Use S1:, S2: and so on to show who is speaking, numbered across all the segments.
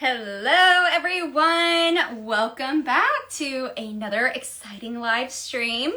S1: Hello everyone, welcome back to another exciting live stream.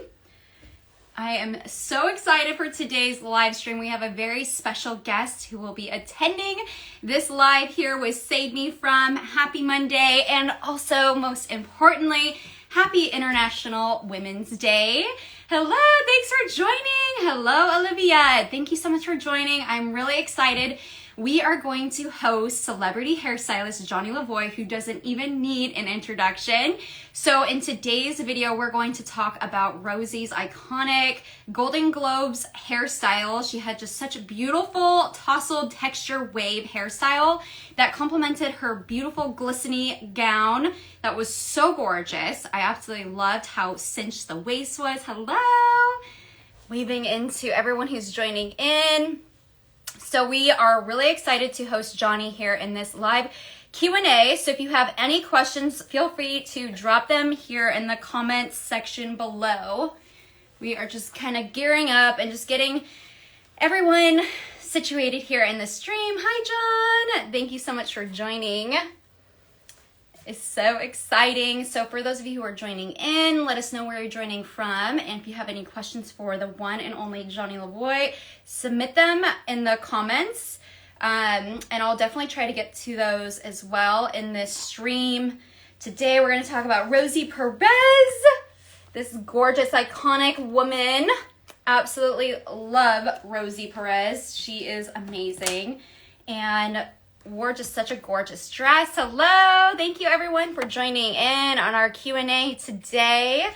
S1: I am so excited for today's live stream. We have a very special guest who will be attending this live here with Save Me From. Happy Monday, and also most importantly, happy International Women's Day. Hello, thanks for joining. Hello, Olivia. Thank you so much for joining. I'm really excited. We are going to host celebrity hairstylist Johnny Lavoy, who doesn't even need an introduction. So in today's video, we're going to talk about Rosie's iconic Golden Globes hairstyle. She had just such a beautiful tousled texture wave hairstyle that complemented her beautiful glistening gown that was so gorgeous. I absolutely loved how cinched the waist was. Hello! Waving into everyone who's joining in. So we are really excited to host Johnny here in this live Q&A. So if you have any questions, feel free to drop them here in the comments section below. We are just kind of gearing up and just getting everyone situated here in the stream. Hi, John. Thank you so much for joining. It's so exciting. So for those of you who are joining in, let us know where you're joining from. And if you have any questions for the one and only Johnny Lavoy, submit them in the comments. And I'll definitely try to get to those as well in this stream. Today we're going to talk about Rosie Perez, this gorgeous, iconic woman. Absolutely love Rosie Perez. She is amazing. And wore just such a gorgeous dress. Hello, thank you everyone for joining in on our Q&A today.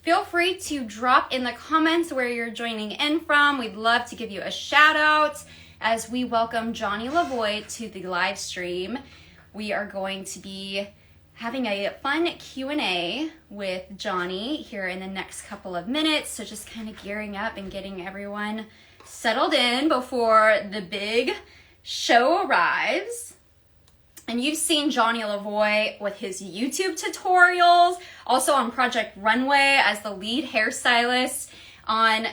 S1: Feel free to drop in the comments where you're joining in from. We'd love to give you a shout out as we welcome Johnny Lavoy to the live stream. We are going to be having a fun Q&A with Johnny here in the next couple of minutes. So just kind of gearing up and getting everyone settled in before the big show arrives. And you've seen Johnny Lavoy with his YouTube tutorials, also on Project Runway as the lead hairstylist on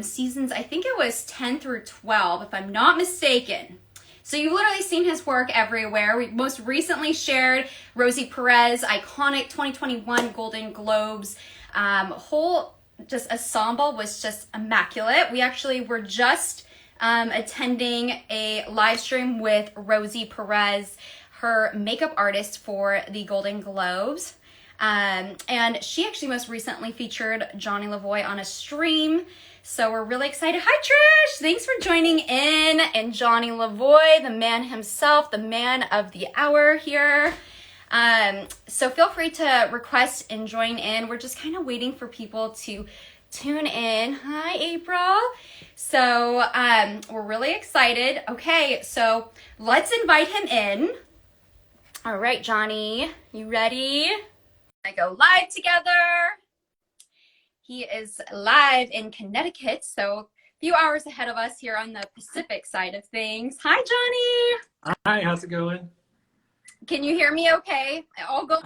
S1: seasons, I think it was 10 through 12, if I'm not mistaken. So you've literally seen his work everywhere. We most recently shared Rosie Perez, iconic 2021 Golden Globes. Whole just ensemble was just immaculate. We actually were just attending a live stream with Rosie Perez, her makeup artist for the Golden Globes. And she actually most recently featured Johnny Lavoy on a stream. So we're really excited. Hi, Trish! Thanks for joining in. And Johnny Lavoy, the man himself, the man of the hour here. So feel free to request and join in. We're just kind of waiting for people to tune in. Hi, April. So we're really excited. Okay, so let's invite him in. All right, Johnny, you ready? I go live together. He is live in Connecticut, so a few hours ahead of us here on the Pacific side of things. Hi, Johnny.
S2: Hi, how's it going?
S1: Can you hear me okay? All go.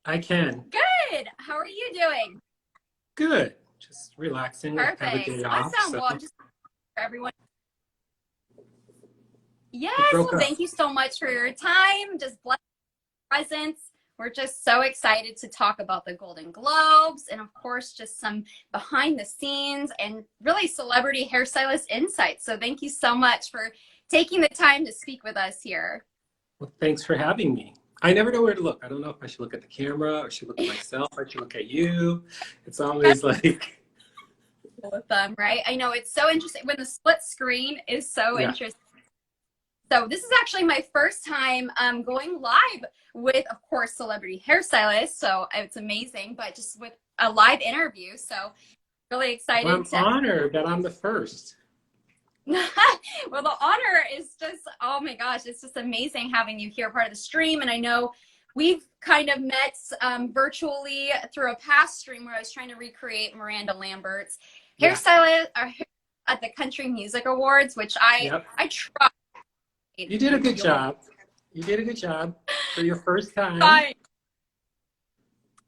S2: I can.
S1: Good. How are you doing?
S2: Good. Just relaxing.
S1: Perfect.
S2: Have a day off,
S1: Awesome.
S2: so.
S1: Well, I'm just for everyone. Yes. Well, thank you so much for your time. Just bless presence. We're just so excited to talk about the Golden Globes and, of course, just some behind the scenes and really celebrity hairstylist insights. So thank you so much for taking the time to speak with us here.
S2: Well, thanks for having me. I never know where to look. I don't know if I should look at the camera or should look at myself or should look at you. It's always like
S1: with them, right? I know it's so interesting when the split screen is so interesting. So this is actually my first time going live with, of course, celebrity hairstylists. So it's amazing, but just with a live interview. So really excited.
S2: Well, I'm honored that I'm the first.
S1: Well, the honor is just, oh my gosh, it's just amazing having you here, part of the stream. And I know we've kind of met virtually through a past stream where I was trying to recreate Miranda Lambert's hairstylist at the Country Music Awards, which I tried.
S2: You did a good job. You did a good job for your first time.
S1: Fine.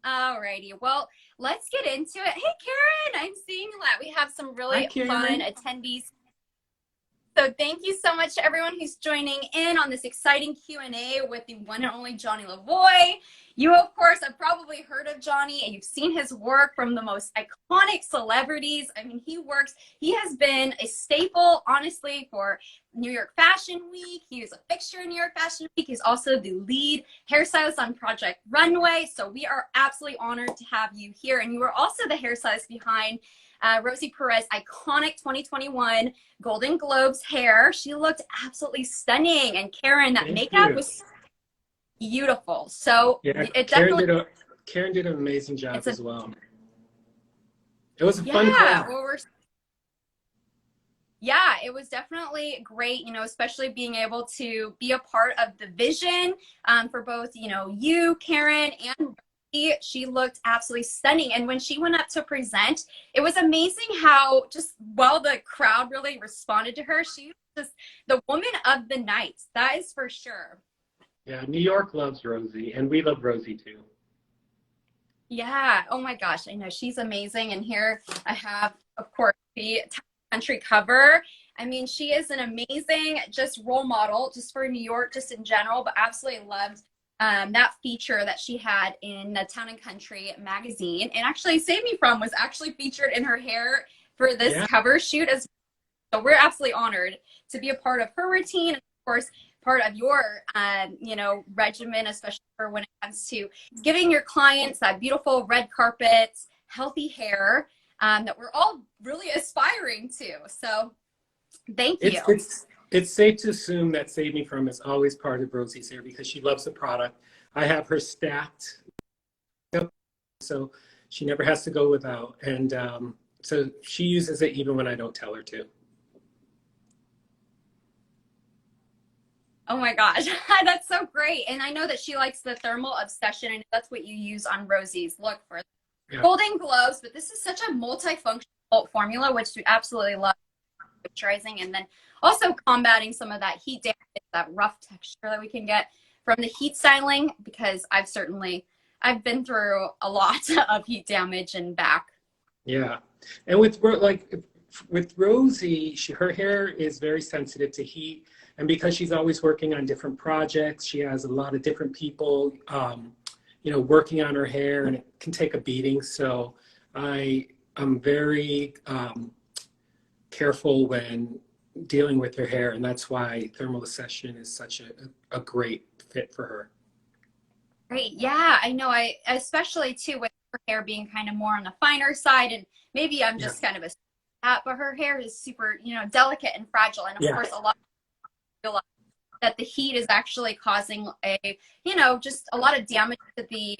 S1: Alrighty. Well, let's get into it. Hey, Karen, I'm seeing that we have some really fun attendees. So thank you so much to everyone who's joining in on this exciting Q&A with the one and only Johnny Lavoy. You, of course, have probably heard of Johnny and you've seen his work from the most iconic celebrities. I mean, he has been a staple, honestly, for New York Fashion Week. He was a fixture in New York Fashion Week. He's also the lead hairstylist on Project Runway. So we are absolutely honored to have you here. And you are also the hairstylist behind Rosie Perez iconic 2021 Golden Globes hair. She looked absolutely stunning. And Karen, that makeup was beautiful. So
S2: yeah,
S1: it
S2: Karen
S1: definitely
S2: did an amazing job as well. It was a fun
S1: class.
S2: class.
S1: Yeah, it was definitely great, you know, especially being able to be a part of the vision for both, you know, you, Karen, and she looked absolutely stunning. And when she went up to present, it was amazing how just while the crowd really responded to her, she was just the woman of the night. That is for sure.
S2: Yeah, New York loves Rosie, and we love Rosie too.
S1: Yeah. Oh my gosh, I know she's amazing. And here I have, of course, the country cover. I mean, she is an amazing just role model just for New York, just in general, but absolutely loved that feature that she had in the Town and Country magazine. And actually Save Me From was actually featured in her hair for this cover shoot as well. So we're absolutely honored to be a part of her routine and of course part of your you know, regimen, especially for when it comes to giving your clients that beautiful red carpet, healthy hair that we're all really aspiring to. So thank you.
S2: It's safe to assume that Save Me From is always part of Rosie's hair because she loves the product. I have her stacked, so she never has to go without. And so she uses it even when I don't tell her to.
S1: Oh my gosh, that's so great. And I know that she likes the thermal obsession, and that's what you use on Rosie's look for Golden Globes. But this is such a multifunctional formula, which we absolutely love. Moisturizing and then also combating some of that heat damage, that rough texture that we can get from the heat styling, because I've been through a lot of heat damage and back.
S2: Yeah, and with Rosie, her hair is very sensitive to heat, and because she's always working on different projects, she has a lot of different people, you know, working on her hair, and it can take a beating. So I'm very careful when dealing with her hair, and that's why thermal accession is such a great fit for her.
S1: Great. Yeah, I know. I especially too with her hair being kind of more on the finer side, and maybe I'm just kind of a that, but her hair is super, you know, delicate and fragile, and of course a lot of people feel that the heat is actually causing just a lot of damage to the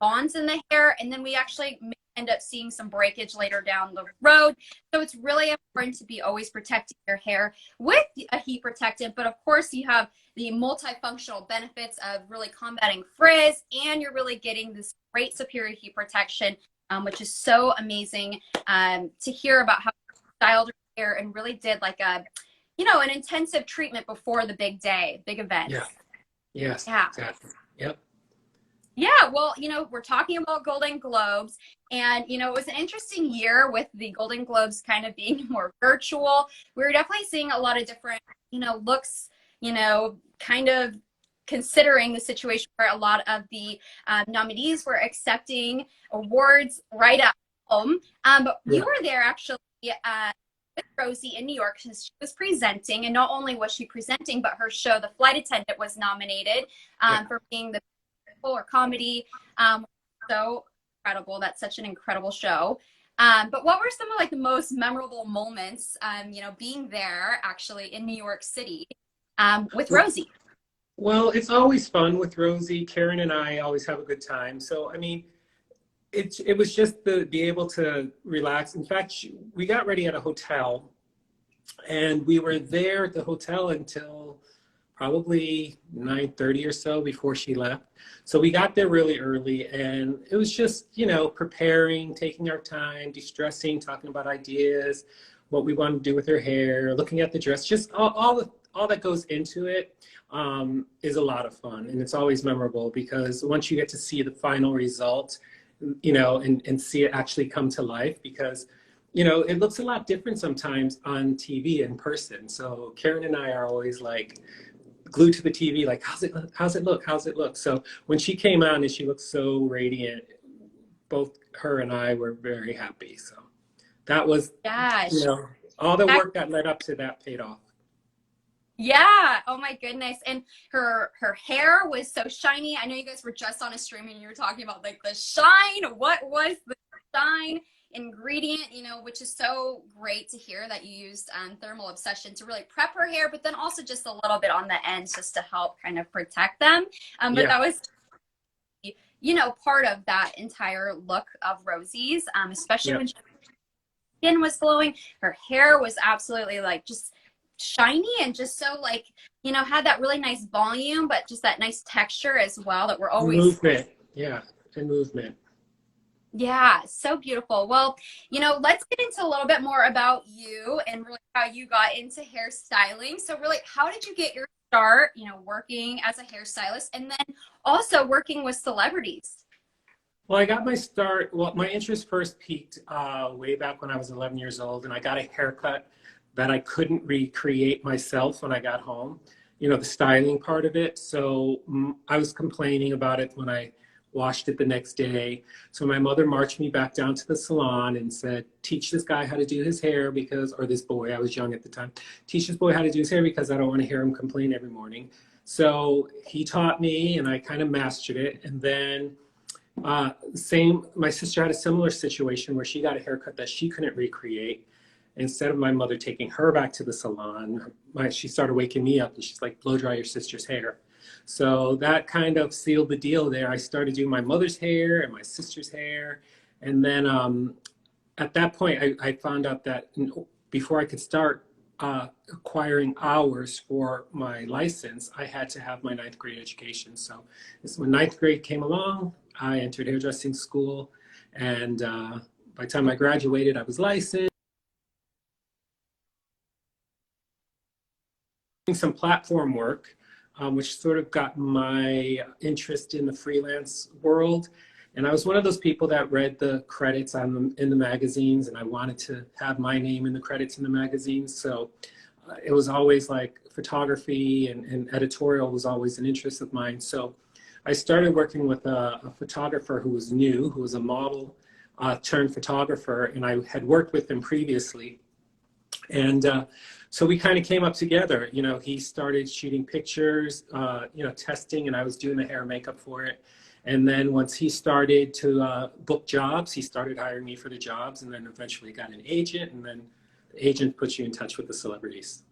S1: bonds in the hair, and then we actually end up seeing some breakage later down the road. So it's really important to be always protecting your hair with a heat protectant. But of course, you have the multifunctional benefits of really combating frizz, and you're really getting this great superior heat protection, which is so amazing to hear about how you styled your hair and really did like an intensive treatment before the big day, big event.
S2: Yeah. Yes.
S1: Yeah.
S2: Exactly. Yep.
S1: Yeah, well, you know, we're talking about Golden Globes, and, you know, it was an interesting year with the Golden Globes kind of being more virtual. We were definitely seeing a lot of different, you know, looks, you know, kind of considering the situation where a lot of the nominees were accepting awards right at home. But you were there actually with Rosie in New York since she was presenting, and not only was she presenting, but her show, The Flight Attendant, was nominated for being the or comedy. So incredible. That's such an incredible show. But what were some of like the most memorable moments, you know, being there actually in New York City with Rosie?
S2: Well, it's always fun with Rosie. Karen and I always have a good time. So, I mean, it was just be able to relax. In fact, we got ready at a hotel, and we were there at the hotel until probably 9:30 or so before she left. So we got there really early, and it was just, you know, preparing, taking our time, de-stressing, talking about ideas, what we want to do with her hair, looking at the dress, just all that goes into it is a lot of fun. And it's always memorable because once you get to see the final result, you know, and see it actually come to life, because it looks a lot different sometimes on TV in person. So Karen and I are always like glued to the TV, like, how's it look? How's it look? How's it look? So when she came on and she looked so radiant, both her and I were very happy. So that was,
S1: Yeah.
S2: all the work that led up to that paid off.
S1: Yeah. Oh my goodness. And her hair was so shiny. I know you guys were just on a stream and you were talking about like the shine. What was the shine ingredient, which is so great to hear that you used thermal obsession to really prep her hair, but then also just a little bit on the ends just to help kind of protect them. But that was, part of that entire look of Rosie's, especially when she skin was glowing. Her hair was absolutely like just shiny and just so like, had that really nice volume, but just that nice texture as well that we're always
S2: movement. Yeah, and movement.
S1: Yeah, so beautiful. Well, let's get into a little bit more about you and really how you got into hairstyling. So really, how did you get your start, working as a hairstylist and then also working with celebrities?
S2: Well, I got my start. Well, my interest first peaked way back when I was 11 years old, and I got a haircut that I couldn't recreate myself when I got home, the styling part of it. So I was complaining about it when I washed it the next day. So my mother marched me back down to the salon and said, teach this guy how to do his hair or this boy, I was young at the time, teach this boy how to do his hair because I don't want to hear him complain every morning. So he taught me and I kind of mastered it. And then my sister had a similar situation where she got a haircut that she couldn't recreate. Instead of my mother taking her back to the salon, she started waking me up and she's like, blow dry your sister's hair. So that kind of sealed the deal there. I started doing my mother's hair and my sister's hair. And then at that point, I found out that before I could start acquiring hours for my license, I had to have my ninth grade education. So when ninth grade came along, I entered hairdressing school. And by the time I graduated, I was licensed. Doing some platform work, which sort of got my interest in the freelance world. And I was one of those people that read the credits in the magazines, and I wanted to have my name in the credits in the magazines. So it was always like photography and editorial was always an interest of mine. So I started working with a photographer who was new, who was a model turned photographer, and I had worked with him previously. And so we kind of came up together. He started shooting pictures, testing, and I was doing the hair and makeup for it. And then once he started to book jobs, he started hiring me for the jobs, and then eventually got an agent, and then the agent puts you in touch with the celebrities.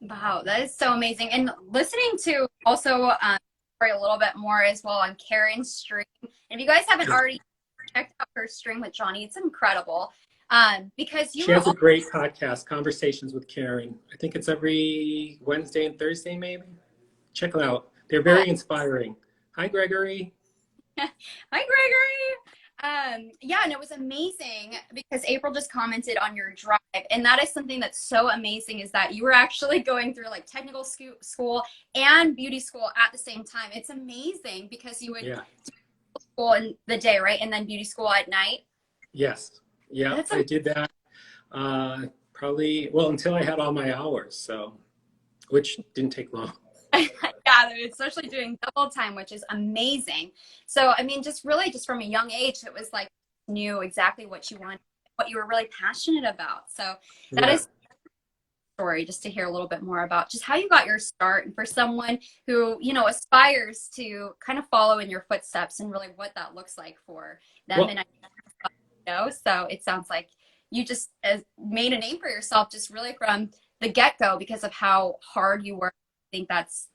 S1: Wow, that is so amazing. And listening to also a little bit more as well on Karen's stream. And if you guys haven't already checked out her stream with Johnny, it's incredible. Because
S2: she has a great podcast, Conversations with Karen. I think it's every Wednesday and Thursday, maybe. Check it out. They're very inspiring. Hi, Gregory.
S1: Hi, Gregory. Yeah, and it was amazing because April just commented on your drive, and that is something that's so amazing is that you were actually going through like technical school and beauty school at the same time. It's amazing because you would do school in the day, right, and then beauty school at night.
S2: Yes. Yeah, I did that until I had all my hours, which didn't take long.
S1: Yeah, especially doing double time, which is amazing. So, I mean, just from a young age, it was like knew exactly what you wanted, what you were really passionate about. So that is a story just to hear a little bit more about just how you got your start and for someone who, aspires to kind of follow in your footsteps and really what that looks like for them. So it sounds like you just made a name for yourself just really from the get-go because of how hard you work. I think that's,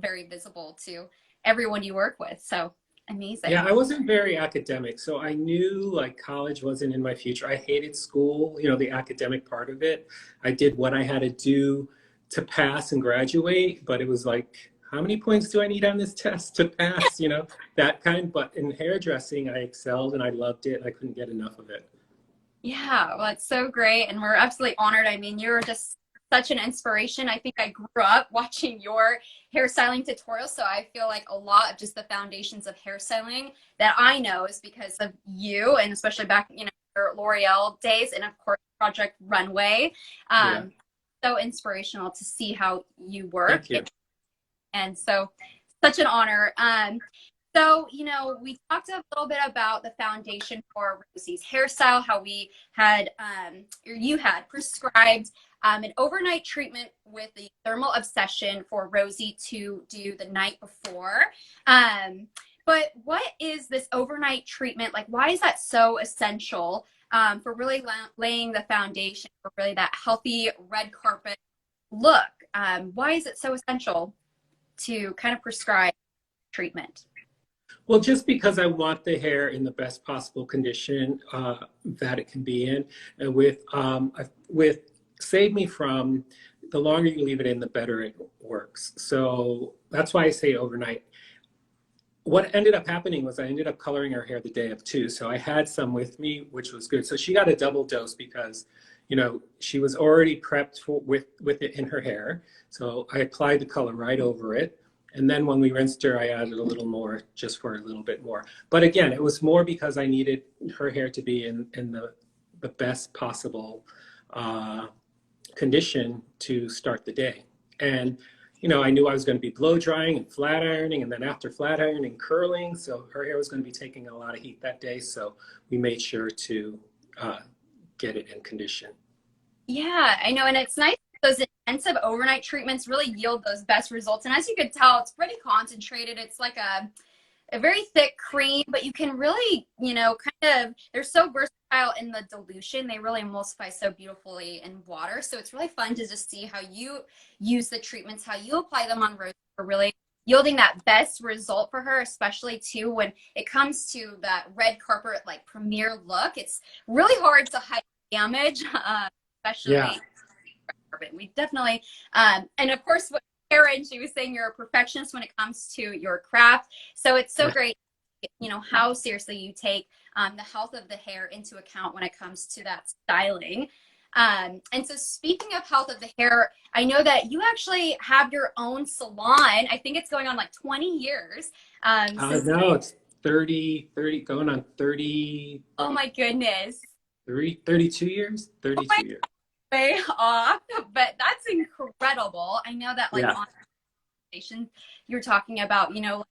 S1: very visible to everyone you work with. So amazing.
S2: Yeah, I wasn't very academic. So I knew like college wasn't in my future. I hated school, the academic part of it. I did what I had to do to pass and graduate, but it was like, how many points do I need on this test to pass? That kind. But in hairdressing, I excelled and I loved it. I couldn't get enough of it.
S1: Yeah, well, it's so great. And we're absolutely honored. I mean, you're just such an inspiration. I think I grew up watching your hairstyling tutorials. So I feel like a lot of just the foundations of hairstyling that I know is because of you. And especially back, your L'Oreal days, and of course Project Runway.
S2: Yeah.
S1: So inspirational to see how you work.
S2: Thank you.
S1: And so such an honor. So, you know, we talked a little bit about the foundation for Rosie's hairstyle, how we had, or you had prescribed an overnight treatment with the thermal obsession for Rosie to do the night before. But what is this overnight treatment? Like, why is that so essential for really laying the foundation for really that healthy red carpet look? Why is it so essential to kind of prescribe treatment?
S2: Well, just because I want the hair in the best possible condition that it can be in, and with Save Me From, the longer you leave it in, the better it works. So that's why I say overnight. What ended up happening was I ended up coloring her hair the day of too. So I had some with me, which was good. So she got a double dose because, you know, she was already prepped with it in her hair. So I applied the color right over it. And then when we rinsed her, I added a little more just for a little bit more. But again, it was more because I needed her hair to be in the best possible condition to start the day. And, you know, I knew I was going to be blow drying and flat ironing, and then after flat ironing, curling. So her hair was going to be taking a lot of heat that day. So we made sure to get it in condition.
S1: Yeah, I know. And it's nice. Those intensive overnight treatments really yield those best results. And as you could tell, it's pretty concentrated. It's like a very thick cream, but you can really, you know, kind of, they're so versatile in the dilution. They really emulsify so beautifully in water. So it's really fun to just see how you use the treatments, how you apply them on Rosie for really yielding that best result for her, especially too when it comes to that red carpet like premiere look. It's really hard to hide damage, especially.
S2: Yeah.
S1: We definitely, and of course, what Karen, she was saying you're a perfectionist when it comes to your craft. So it's so great, you know, how seriously you take the health of the hair into account when it comes to that styling. And so speaking of health of the hair, I know that you actually have your own salon. I think it's going on like 20 years.
S2: No, it's 30, going on 30.
S1: Oh my goodness.
S2: 32 years? 32 years.
S1: Way off, but that's incredible. I know that like on station you're talking about, you know,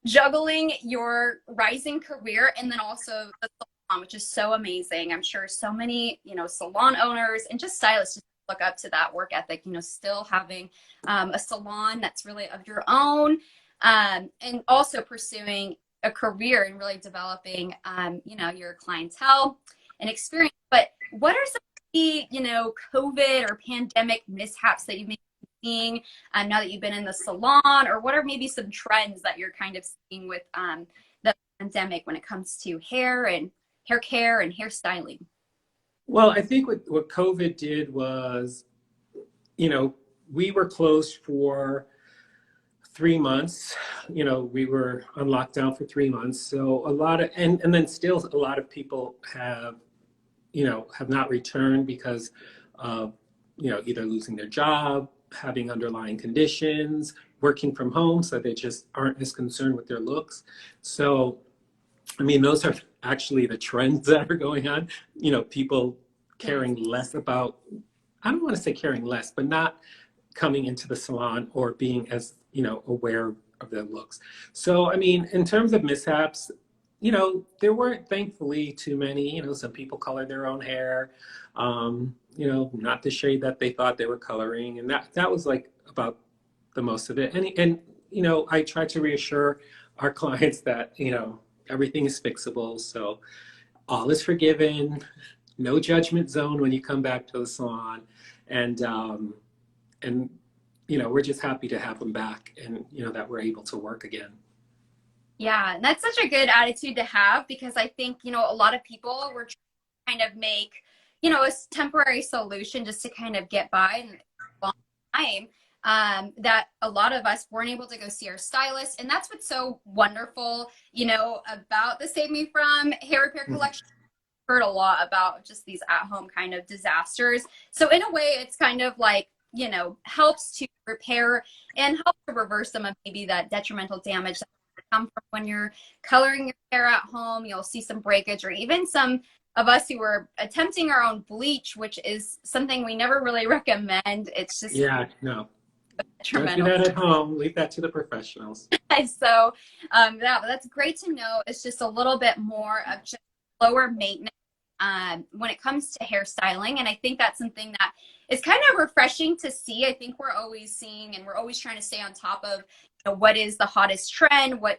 S1: juggling your rising career and then also the salon, which is so amazing. I'm sure so many, you know, salon owners and just stylists just look up to that work ethic, you know, still having a salon that's really of your own, and also pursuing a career and really developing you know, your clientele and experience. But what are some, you know, COVID or pandemic mishaps that you've been seeing now that you've been in the salon, or what are maybe some trends that you're kind of seeing with the pandemic when it comes to hair and hair care and hairstyling?
S2: Well, I think what COVID did was, you know, we were closed for 3 months. You know, we were on lockdown for 3 months. So a lot of, and then still a lot of people have, you know, have not returned because of, you know, either losing their job, having underlying conditions, working from home, so they just aren't as concerned with their looks. So, I mean, those are actually the trends that are going on. You know, people caring less about, I don't want to say caring less, but not coming into the salon or being as, you know, aware of their looks. So, I mean, in terms of mishaps, you know, there weren't thankfully too many. You know, some people color their own hair, you know, not the shade that they thought they were coloring. And that was like about the most of it. And, you know, I try to reassure our clients that, you know, everything is fixable. So all is forgiven, no judgment zone when you come back to the salon. And, you know, we're just happy to have them back and, you know, that we're able to work again.
S1: Yeah, and that's such a good attitude to have, because I think, you know, a lot of people were trying to kind of make, you know, a temporary solution just to kind of get by in a long time, that a lot of us weren't able to go see our stylist. And that's what's so wonderful, you know, about the Save Me From hair repair collection. I've heard a lot about just these at-home kind of disasters. So in a way, it's kind of like, you know, helps to repair and help to reverse some of maybe that detrimental damage that come from when you're coloring your hair at home. You'll see some breakage or even some of us who were attempting our own bleach, which is something we never really recommend. It's just
S2: Yeah, no. Don't do
S1: detrimental.
S2: that at home. Leave that to the professionals.
S1: So that's great to know. It's just a little bit more of just lower maintenance when it comes to hairstyling. And I think that's something that is kind of refreshing to see. I think we're always seeing and we're always trying to stay on top of what is the hottest trend, what,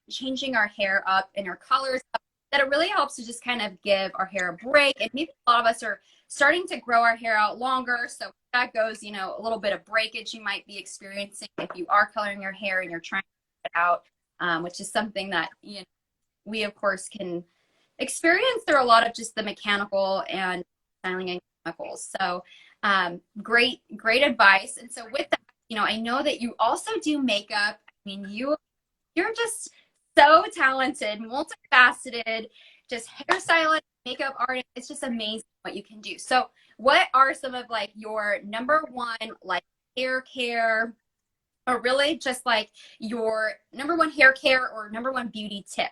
S1: changing our hair up and our colors up, that it really helps to just kind of give our hair a break. And maybe a lot of us are starting to grow our hair out longer. So if that goes, a little bit of breakage you might be experiencing if you are coloring your hair and you're trying to get it out, which is something that, we of course can experience through a lot of just the mechanical and styling and chemicals. So great advice. And so with that, I know that you also do makeup. I mean, you're just so talented, multifaceted, just hairstylist, makeup artist. It's just amazing what you can do. So what are some of like your number one like hair care, or really just like your number one hair care or number one beauty tip?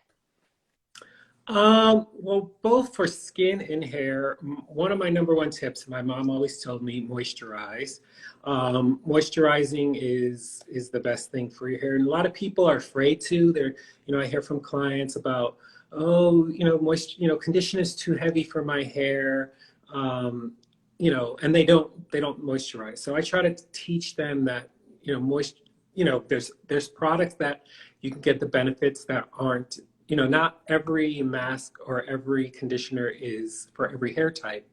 S2: Well, both for skin and hair, one of my number one tips, my mom always told me, moisturize. Moisturizing is the best thing for your hair. And a lot of people are afraid to. I hear from clients about, oh, conditioner is too heavy for my hair. And they don't moisturize. So I try to teach them that, there's products that you can get the benefits that aren't, not every mask or every conditioner is for every hair type.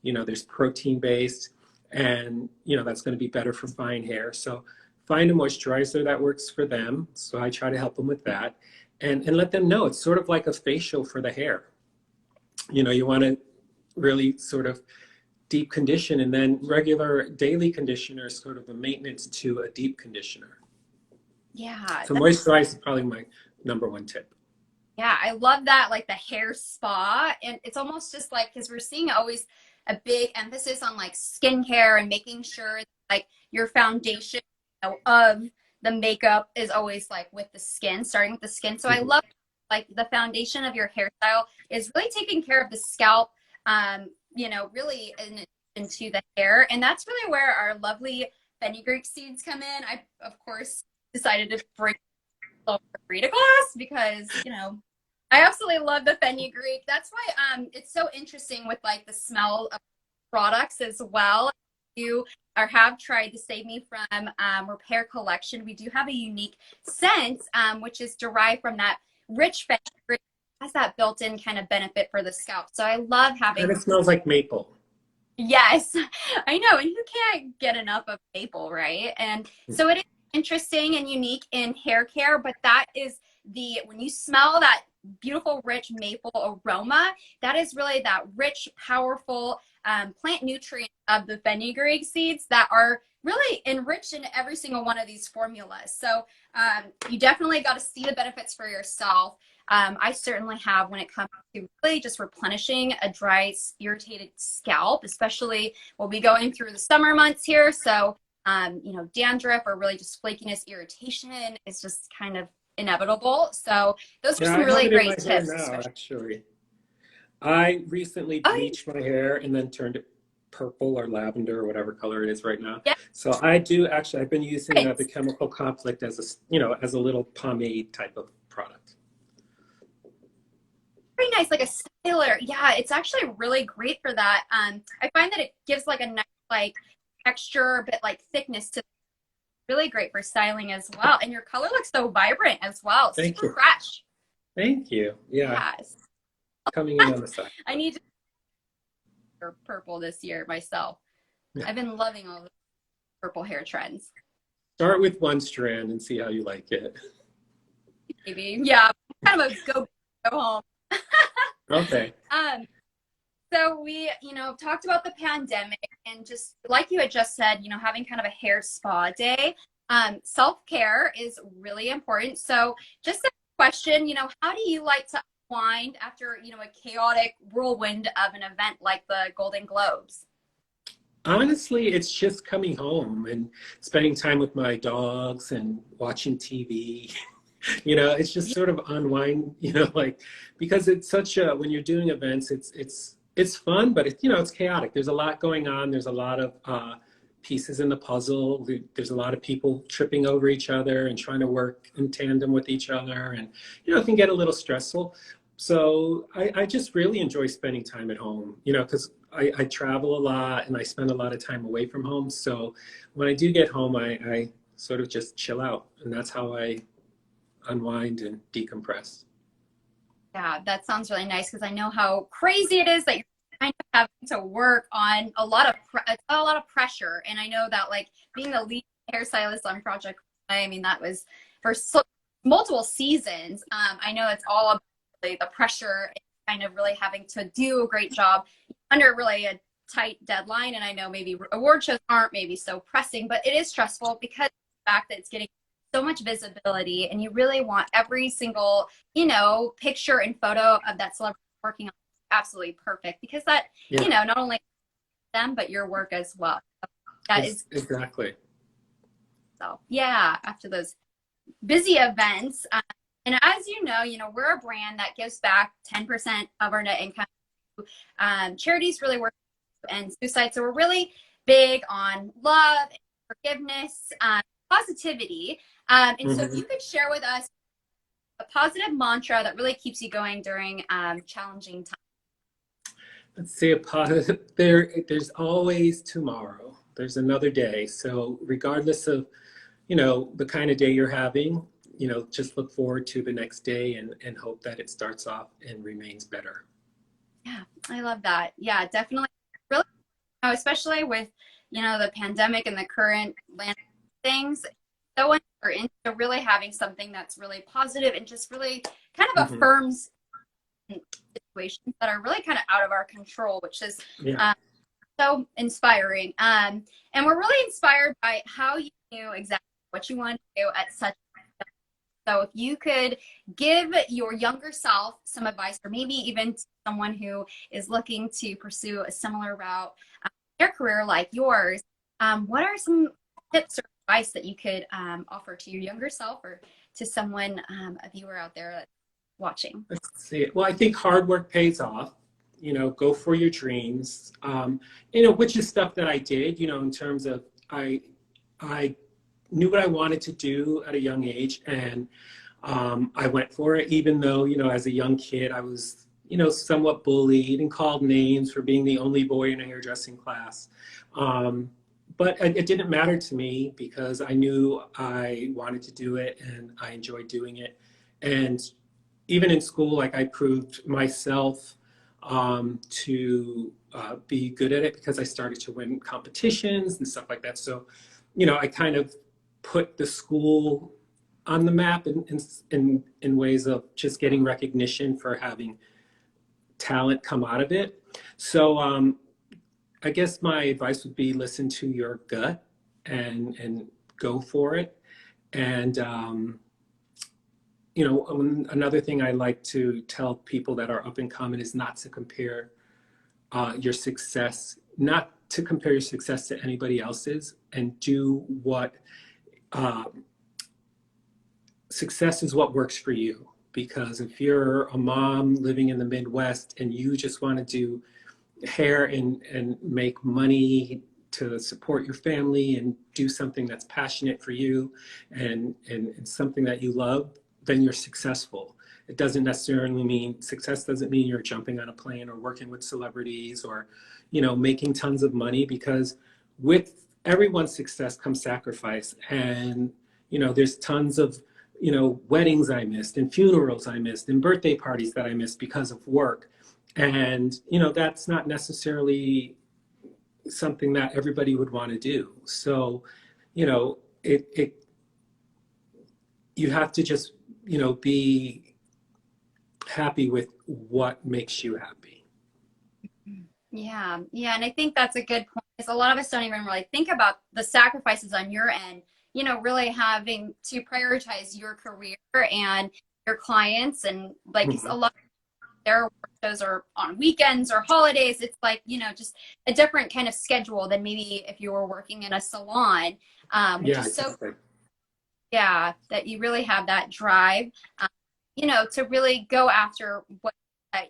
S2: There's protein based, and that's going to be better for fine hair. So find a moisturizer that works for them. So I try to help them with that, and let them know it's sort of like a facial for the hair. You want to really sort of deep condition, and then regular daily conditioner is sort of a maintenance to a deep conditioner.
S1: Yeah.
S2: So moisturize is probably my number one tip.
S1: Yeah, I love that, like the hair spa. And it's almost just like, because we're seeing always a big emphasis on like skincare and making sure like your foundation of the makeup is always like with the skin, starting with the skin. So I love like the foundation of your hairstyle is really taking care of the scalp, really into the hair. And that's really where our lovely fenugreek seeds come in. I, of course, decided to bring Rita glass because I absolutely love the fenugreek. That's why it's so interesting with like the smell of products as well. You have tried the Save Me From Repair collection. We do have a unique scent which is derived from that rich fenugreek, has that built-in kind of benefit for the scalp. So I love having,
S2: and it smells like maple.
S1: Yes, I know, and you can't get enough of maple, right? And so it is interesting and unique in hair care, but that is when you smell that beautiful rich maple aroma, that is really that rich, powerful plant nutrient of the fenugreek seeds that are really enriched in every single one of these formulas. So you definitely got to see the benefits for yourself. I certainly have when it comes to really just replenishing a dry, irritated scalp, especially we'll be going through the summer months here. So, dandruff or really just flakiness, irritation is just kind of inevitable. So those are some really great tips.
S2: Now, actually, I recently bleached my hair and then turned it purple or lavender or whatever color it is right now.
S1: Yeah.
S2: So I've been using the chemical conflict as a little pomade type of product.
S1: Very nice, like a styler. Yeah, it's actually really great for that. I find that it gives like a nice like texture, but like thickness to. Really great for styling as well. And your color looks so vibrant as well.
S2: Thank
S1: Super
S2: you.
S1: fresh.
S2: Thank you. Yeah.
S1: Yes.
S2: Coming in on the side.
S1: I need to purple this year myself. I've been loving all the purple hair trends.
S2: Start with one strand and see how you like it.
S1: Maybe. Yeah. Kind of a go home.
S2: Okay.
S1: So we, talked about the pandemic and just like you had just said, having kind of a hair spa day. Self-care is really important. So just a question, how do you like to unwind after, a chaotic whirlwind of an event like the Golden Globes?
S2: Honestly, it's just coming home and spending time with my dogs and watching TV. It's just sort of unwind, like, because it's such a, when you're doing events, it's fun, but it's chaotic. There's a lot going on. There's a lot of pieces in the puzzle. There's a lot of people tripping over each other and trying to work in tandem with each other, and it can get a little stressful. So I just really enjoy spending time at home, because I travel a lot and I spend a lot of time away from home. So when I do get home, I sort of just chill out, and that's how I unwind and decompress.
S1: Yeah, that sounds really nice because I know how crazy it is that you're kind of having to work on a lot of a lot of pressure, and I know that like being the lead hairstylist on Project, I mean that was for multiple seasons. I know it's all about really the pressure and kind of really having to do a great job under really a tight deadline. And I know maybe award shows aren't maybe so pressing, but it is stressful because of the fact that it's getting so much visibility, and you really want every single, picture and photo of that celebrity working on absolutely perfect, because that,
S2: Yeah,
S1: not only them, but your work as well. So that is
S2: exactly.
S1: so, yeah, after those busy events. And as we're a brand that gives back 10% of our net income to charities really work and suicide. So we're really big on love, and forgiveness, positivity. And so if
S2: Hmm.
S1: you could share with us a positive mantra that really keeps you going during challenging times.
S2: Let's see, a positive. There's always tomorrow. There's another day. So regardless of, the kind of day you're having, just look forward to the next day and hope that it starts off and remains better.
S1: Yeah, I love that. Yeah, definitely. Really, especially with, the pandemic and the current land things, so important to really having something that's really positive and just really kind of
S2: Hmm.
S1: affirms situations that are really kind of out of our control, which is
S2: Yeah.
S1: so inspiring. And we're really inspired by how you knew exactly what you wanted to do at such. So if you could give your younger self some advice, or maybe even someone who is looking to pursue a similar route in their career like yours, what are some tips or advice that you could offer to your younger self, or to someone, a viewer out there that's watching?
S2: Let's see. Well, I think hard work pays off. Go for your dreams. Which is stuff that I did. In terms of I knew what I wanted to do at a young age, and I went for it. Even though as a young kid, I was somewhat bullied and called names for being the only boy in a hairdressing class. Um, but it didn't matter to me because I knew I wanted to do it and I enjoyed doing it. And even in school, like I proved myself to be good at it because I started to win competitions and stuff like that. So, I kind of put the school on the map in ways of just getting recognition for having talent come out of it. So, I guess my advice would be listen to your gut and go for it. And another thing I like to tell people that are up and coming is not to compare your success, not to compare your success to anybody else's, and do what success is what works for you. Because if you're a mom living in the Midwest and you just want to do hair and make money to support your family and do something that's passionate for you and it's something that you love, then you're successful. It doesn't necessarily mean success doesn't mean you're jumping on a plane or working with celebrities or making tons of money, because with everyone's success comes sacrifice. And there's tons of weddings I missed and funerals I missed and birthday parties that I missed because of work. And that's not necessarily something that everybody would want to do. So it you have to just be happy with what makes you happy.
S1: Yeah, yeah, and I think that's a good point. Because a lot of us don't even really think about the sacrifices on your end. Really having to prioritize your career and your clients, and like a
S2: Mhm.
S1: lot of their work shows are on weekends or holidays. It's like just a different kind of schedule than maybe if you were working in a salon, which
S2: Yeah,
S1: is so.
S2: exactly.
S1: Yeah, that you really have that drive, um, to really go after what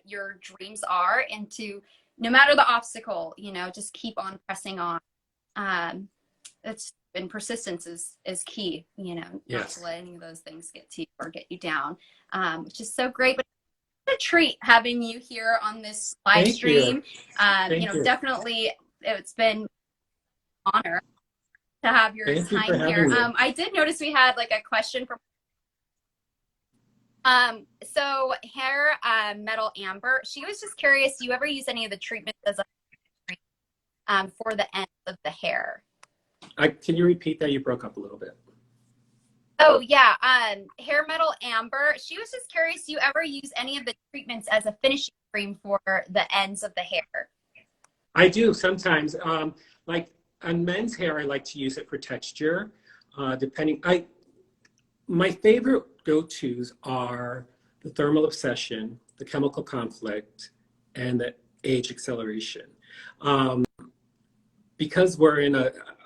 S1: your dreams are, and to, no matter the obstacle, just keep on pressing on. Um, it's and persistence is key, not to
S2: Yes.
S1: let any of those things get to you or get you down, which is so great. But it's a treat having you here on this live
S2: Thank you.
S1: stream.
S2: Thank you.
S1: Definitely, it's been an honor to have your
S2: Thank you for
S1: time here.
S2: having me.
S1: I did notice we had like a question from so hair metal amber. She was just curious, do you ever use any of the treatments as a for the ends of the hair?
S2: Can you repeat that? You broke up a little bit.
S1: Oh yeah, hair metal amber. She was just curious, do you ever use any of the treatments as a finishing cream for the ends of the hair?
S2: I do sometimes. Like on men's hair, I like to use it for texture. Depending, my favorite go-tos are the thermal obsession, the chemical conflict, and the age acceleration. Um, because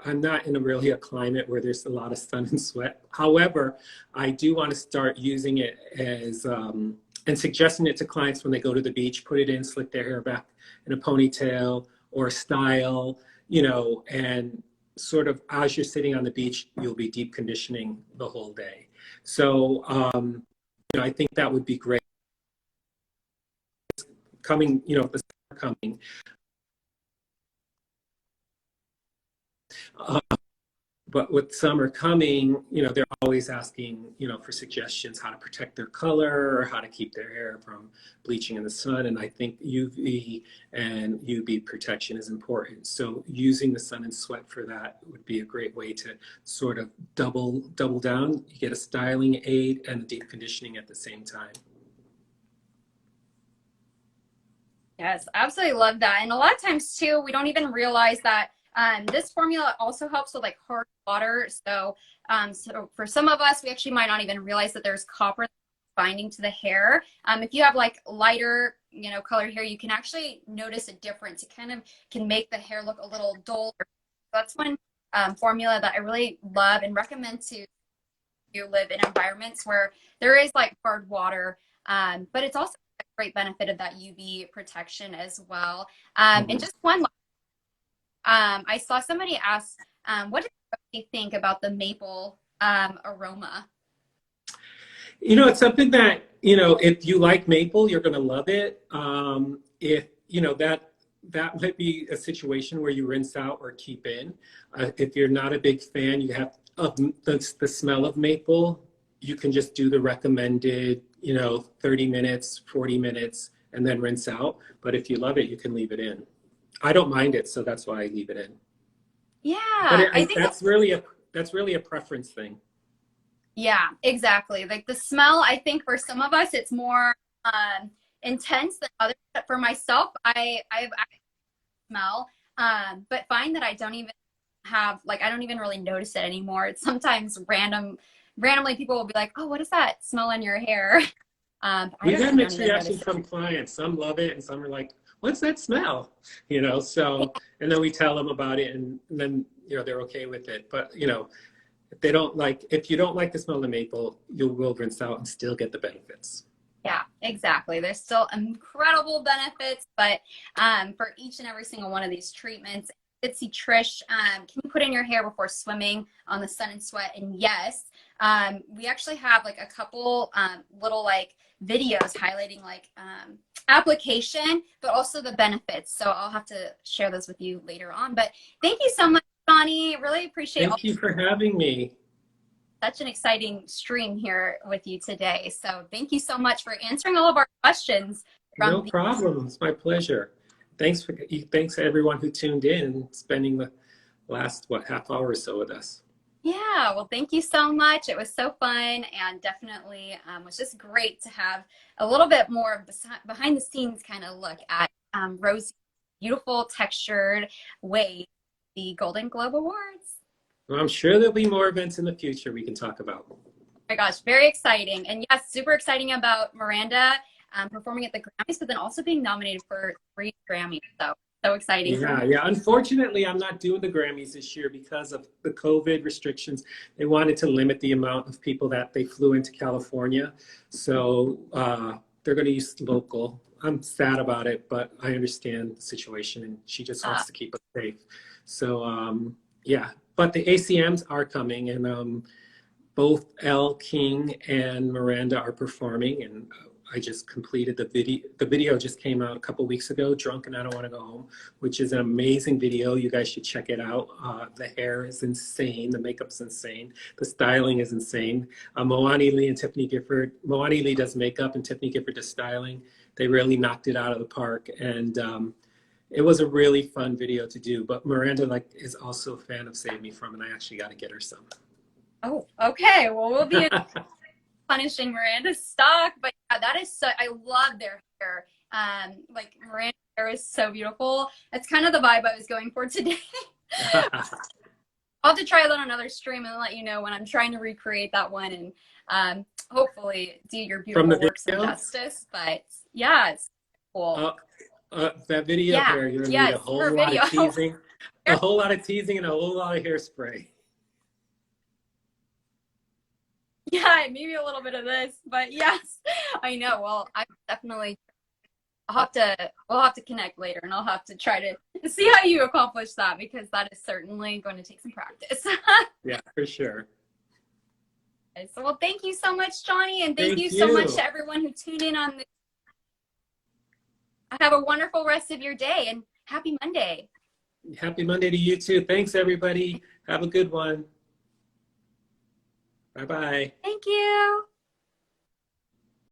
S2: I'm not in a really a climate where there's a lot of sun and sweat. However, I do want to start using it as, and suggesting it to clients when they go to the beach, put it in, slick their hair back in a ponytail or a style, and sort of as you're sitting on the beach, you'll be deep conditioning the whole day. So, I think that would be great. Coming, the summer coming. But with summer coming, they're always asking, for suggestions how to protect their color or how to keep their hair from bleaching in the sun. And I think UV and UV protection is important. So using the sun and sweat for that would be a great way to sort of double down. You get a styling aid and deep conditioning at the same time.
S1: Yes, absolutely love that. And a lot of times too, we don't even realize that this formula also helps with like hard water. So for some of us, we actually might not even realize that there's copper binding to the hair. If you have like lighter, color hair, you can actually notice a difference. It kind of can make the hair look a little dull. That's one formula that I really love and recommend to you live in environments where there is like hard water. But it's also a great benefit of that UV protection as well. And just one I saw somebody ask, what do you think about the maple aroma?
S2: It's something that, if you like maple, you're going to love it. If, that might be a situation where you rinse out or keep in. If you're not a big fan, you have of the smell of maple, you can just do the recommended, 30 minutes, 40 minutes, and then rinse out. But if you love it, you can leave it in. I don't mind it, so that's why I leave it in.
S1: Yeah,
S2: But
S1: I think
S2: that's really a preference thing.
S1: yeah, exactly. Like the smell, I think for some of us, it's more intense than others. But for myself, I've actually smell, but find that I don't even I don't even really notice it anymore. It's sometimes randomly people will be like, "Oh, what is that smell in your hair?"
S2: We
S1: I
S2: get
S1: don't
S2: mixed
S1: even notice
S2: reactions
S1: it.
S2: from clients. Some love it, and some are like, "What's that smell?" So, and then we tell them about it, and then they're okay with it. But if you don't like the smell of maple, you will rinse out and still get the benefits.
S1: Yeah, exactly. There's still incredible benefits, but for each and every single one of these treatments, Itsy Trish, can you put in your hair before swimming on the sun and sweat? And yes, we actually have like a couple little like videos highlighting like application, but also the benefits. So I'll have to share those with you later on. But thank you so much, Johnny. Really appreciate
S2: Thank you for having me.
S1: such an exciting stream here with you today. So thank you so much for answering all of our questions.
S2: No problem. It's my pleasure. Thanks to everyone who tuned in and spending the last half hour or so with us.
S1: Yeah, well, thank you so much. It was so fun, and definitely was just great to have a little bit more of the behind the scenes kind of look at Rosie's beautiful textured way, the Golden Globe Awards.
S2: Well, I'm sure there'll be more events in the future we can talk about.
S1: Oh my gosh, very exciting. And yes, super exciting about Miranda performing at the Grammys, but then also being nominated for 3 Grammys. So So exciting.
S2: Yeah, yeah. Unfortunately, I'm not doing the Grammys this year because of the COVID restrictions. They wanted to limit the amount of people that they flew into California. So they're going to use local. I'm sad about it, but I understand the situation and she just
S1: Uh,
S2: wants to keep us safe. So yeah, but the ACMs are coming and both Elle King and Miranda are performing, and I just completed the video. The video just came out a couple weeks ago, Drunk and I Don't Want to Go Home, which is an amazing video. You guys should check it out. The hair is insane. The makeup's insane. The styling is insane. Moani Lee and Tiffany Gifford. Moani Lee does makeup and Tiffany Gifford does styling. They really knocked it out of the park. And it was a really fun video to do. But Miranda is also a fan of Save Me From, and I actually got to get her some.
S1: oh, okay. Well, we'll be punishing Miranda's stock, but yeah, that is so, I love their hair. Like Miranda's hair is so beautiful. That's kind of the vibe I was going for today. I'll have to try that on another stream and let you know when I'm trying to recreate that one and hopefully do your beautiful work some justice. But yeah, it's cool.
S2: That video there, you're gonna need a whole lot of teasing, a whole lot of teasing and a whole lot of hairspray.
S1: Yeah, maybe a little bit of this, but yes, I know. Well, I definitely we'll have to connect later and I'll have to try to see how you accomplish that because that is certainly going to take some practice.
S2: Yeah, for sure.
S1: So, well, thank you so much, Johnny, and thank you so much to everyone who tuned in on this. Have a wonderful rest of your day and happy Monday.
S2: Happy Monday to you too. Thanks, everybody. Have a good one. Bye-bye.
S1: Thank you.